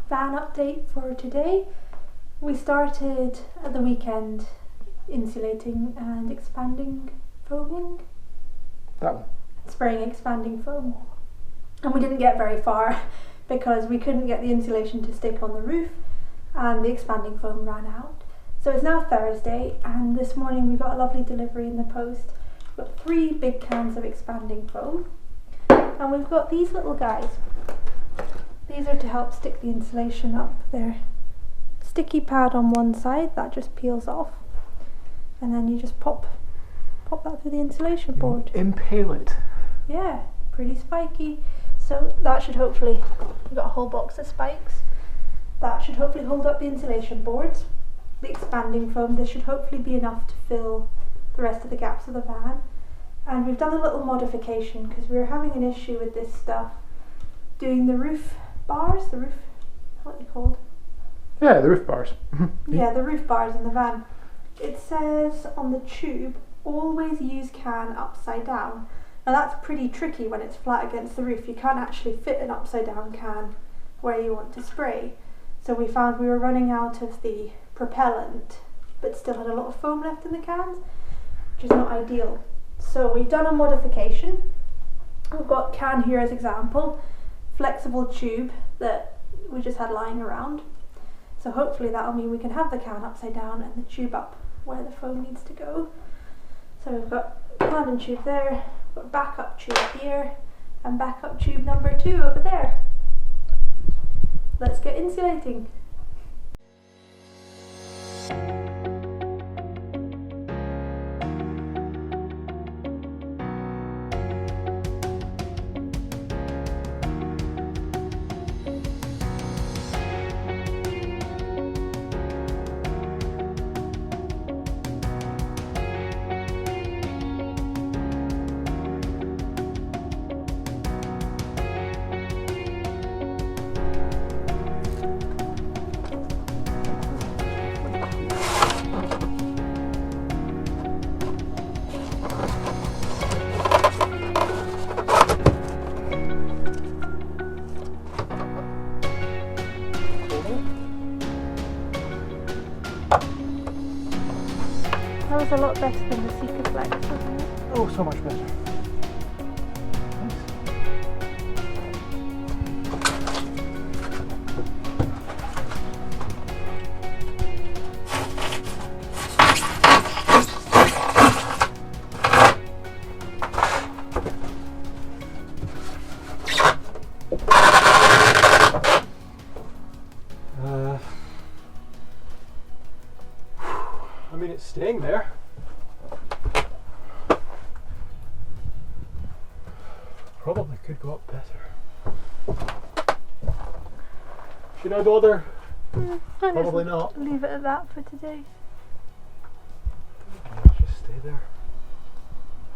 van update for today. We started at the weekend insulating and expanding foaming. That one. Spraying expanding foam. And we didn't get very far because we couldn't get the insulation to stick on the roof and the expanding foam ran out. So it's now Thursday and this morning we got a lovely delivery in the post. We've got 3 big cans of expanding foam and we've got these little guys. These are to help stick the insulation up there. Sticky pad on one side that just peels off and then you just pop that through the insulation board. Impale it. Yeah, pretty spiky. So that should hopefully, we've got a whole box of spikes. That should hopefully hold up the insulation boards. The expanding foam, this should hopefully be enough to fill the rest of the gaps of the van. And we've done a little modification because we were having an issue with this stuff. Doing the roof bars, what are they called? Yeah, the roof bars. Yeah, the roof bars in the van. It says on the tube, always use can upside down. Now that's pretty tricky when it's flat against the roof. You can't actually fit an upside down can where you want to spray. So we found we were running out of the propellant but still had a lot of foam left in the cans, which is not ideal. So we've done a modification. We've got can here as example, flexible tube that we just had lying around. So hopefully that'll mean we can have the can upside down and the tube up where the foam needs to go. So we've got can and tube there, got backup tube here, and backup tube number 2 over there. Let's get insulating. That was a lot better than the Seeker Flex, wasn't it? Oh, so much better. I mean, it's staying there. Probably could go up better. Should I bother? Probably not. Leave it at that for today. Just stay there.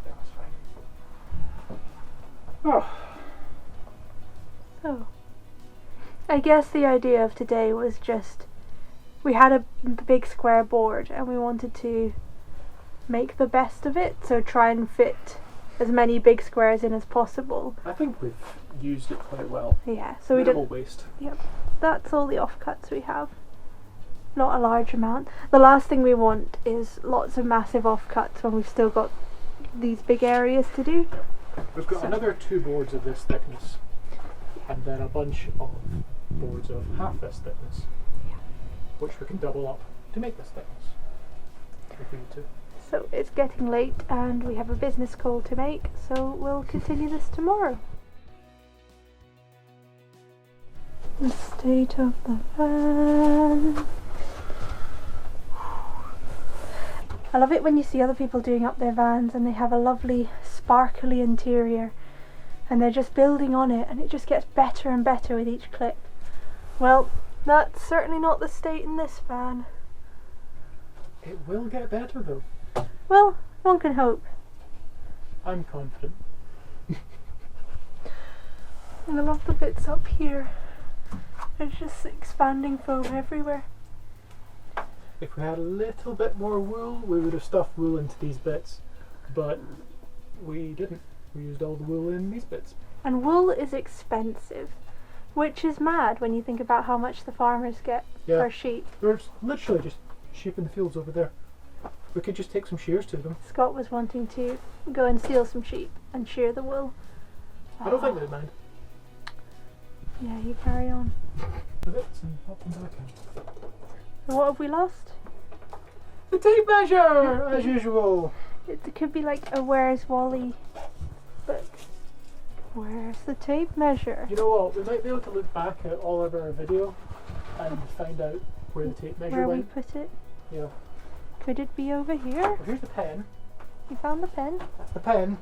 Yeah, that's fine. Oh. So, I guess the idea of today was just, we had a big square board and we wanted to make the best of it, so try and fit as many big squares in as possible. I think we've used it quite well. Yeah, so we Minimal did. waste. Yep, that's all the offcuts we have. Not a large amount. The last thing we want is lots of massive offcuts when we've still got these big areas to do. We've got another 2 boards of this thickness, and then a bunch of boards of half this thickness, which we can double up to make this thickness if we need to. So it's getting late and we have a business call to make, so we'll continue this tomorrow. The state of the van. I love it when you see other people doing up their vans and they have a lovely sparkly interior and they're just building on it and it just gets better and better with each clip. Well, that's certainly not the state in this van. It will get better though. Well, one can hope. I'm confident. And I love the bits up here. There's just expanding foam everywhere. If we had a little bit more wool, we would have stuffed wool into these bits, but we didn't. We used all the wool in these bits. And wool is expensive. Which is mad when you think about how much the farmers get per sheep. There's literally just sheep in the fields over there. We could just take some shears to them. Scott was wanting to go and steal some sheep and shear the wool. I don't think they'd mind. Yeah, you carry on. With it and up and back in. So what have we lost? The tape measure, as usual. It could be like a Where's Wally book. Where's the tape measure? You know what? We might be able to look back at all of our video and find out where the tape measure where went. we put it. Yeah. Could it be over here? Well, here's the pen. You found the pen? That's the pen.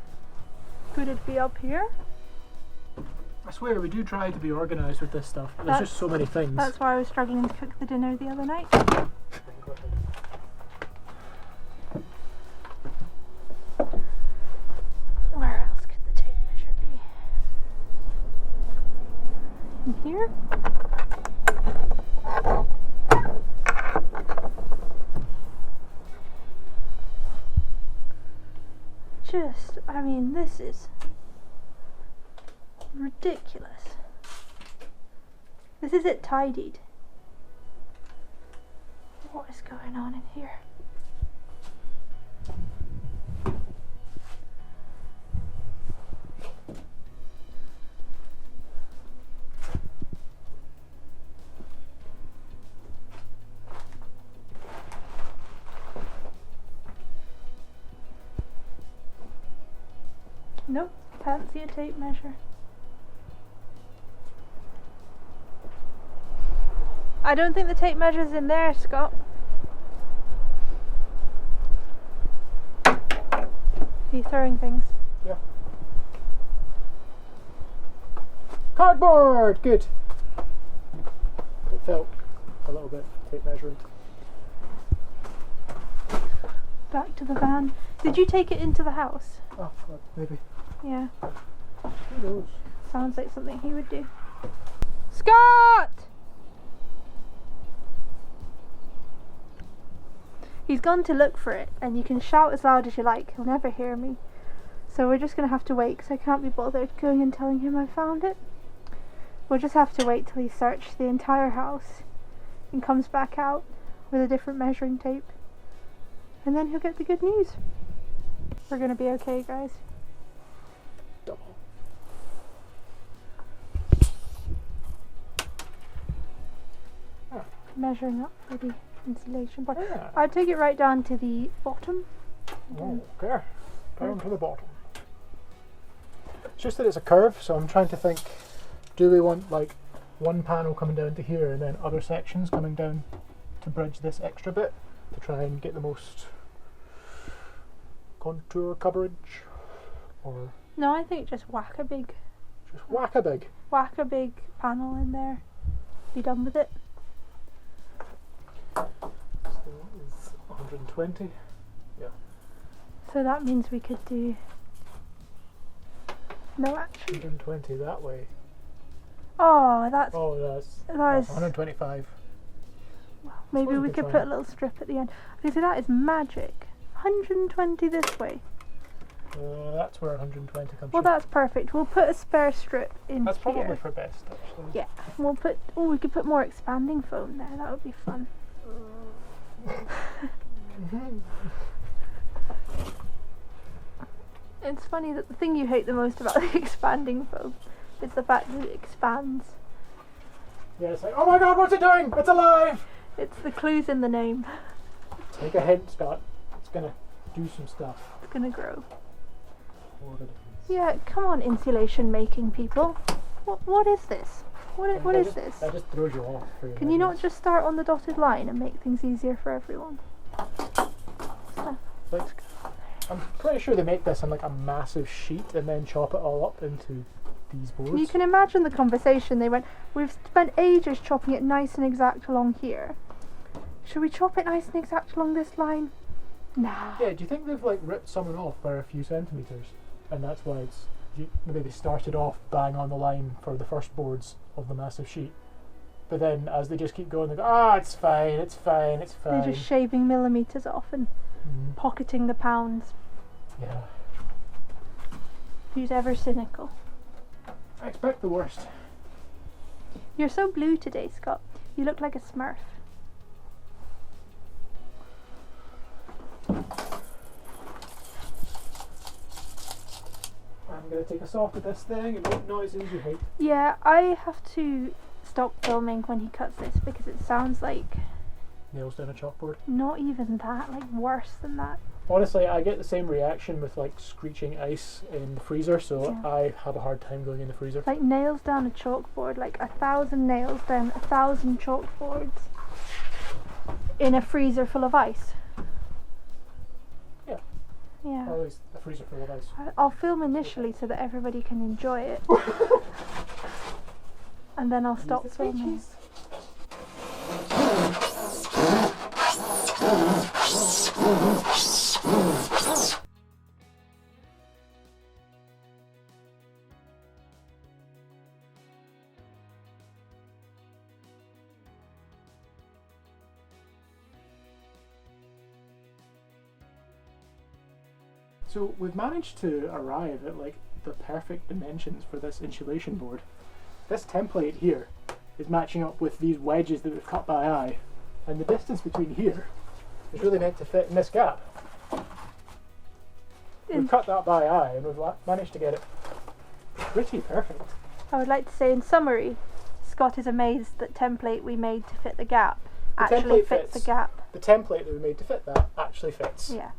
Could it be up here? I swear we do try to be organised with this stuff. There's just so many things. That's why I was struggling to cook the dinner the other night. Where else could the tape measure be? In here? I mean, this is ridiculous. This is it tidied. What is going on in here? Nope, can't see a tape measure. I don't think the tape measure's in there, Scott. Are you throwing things? Yeah. Cardboard! Good. It felt a little bit tape measuring. Back to the van. Did you take it into the house? Oh, maybe. Yeah. Who knows? Sounds like something he would do. Scott! He's gone to look for it, and you can shout as loud as you like. He'll never hear me. So we're just going to have to wait, because I can't be bothered going and telling him I found it. We'll just have to wait till he searched the entire house and comes back out with a different measuring tape. And then he'll get the good news. We're going to be okay, guys. Double. Measuring up for the insulation part. Yeah. I'd take it right down to the bottom. Oh, okay. Down to the bottom. It's just that it's a curve, so I'm trying to think, do we want like one panel coming down to here and then other sections coming down to bridge this extra bit to try and get the most contour coverage? Or No, I think just whack a big panel in there. Be done with it. So is 120. Yeah. So that means we could do... No, actually. 120 that way. Oh, that's... Oh, that's 125. Maybe Suppose we we could could put try a little strip at the end. Okay, so that is magic. 120 this way. That's where 120 comes Well, from. that's perfect. We'll put a spare strip in That's here. probably for best, actually. Yeah, we'll put... Oh, we could put more expanding foam there. That would be fun. It's funny that the thing you hate the most about the expanding foam is the fact that it expands. Yeah, it's like, oh my god, what's it doing? It's alive! It's the clues in the name. Take a hint, Scott. It's gonna do some stuff. It's gonna grow. What Yeah, come on, insulation making people. What is this? What is this? That just throws you off. For your Can you not ideas. just start on the dotted line and make things easier for everyone? Like, I'm pretty sure they make this on like a massive sheet and then chop it all up into these boards. You can imagine the conversation. They went, we've spent ages chopping it nice and exact along here. Should we chop it nice and exact along this line? Nah. Yeah, do you think they've like ripped someone off by a few centimetres? And that's why it's... Maybe they started off bang on the line for the first boards of the massive sheet. But then as they just keep going, they go, it's fine, it's fine, it's fine. They're just shaving millimetres off and pocketing the pounds. Yeah. Who's ever cynical? I expect the worst. You're so blue today, Scott. You look like a Smurf. I'm going to take us off with this thing and make noises you hate. Yeah, I have to stop filming when he cuts this because it sounds like Nails down a chalkboard. not even that, like worse than that. Honestly, I get the same reaction with like screeching ice in the freezer, so Yeah. I have a hard time going in the freezer. Like nails down a chalkboard, like 1,000 nails down 1,000 chalkboards in a freezer full of ice. Yeah. Yeah. Or at least a freezer full of ice. I'll film initially so that everybody can enjoy it. And then I'll stop Use the filming. switches. So we've managed to arrive at like the perfect dimensions for this insulation board. This template here is matching up with these wedges that we've cut by eye, and the distance between here is really meant to fit in this gap. We've cut that by eye and we've managed to get it pretty perfect. I would like to say in summary, Scott is amazed that template we made to fit the gap The actually template fits the fits. gap. The template that we made to fit that actually fits. Yeah.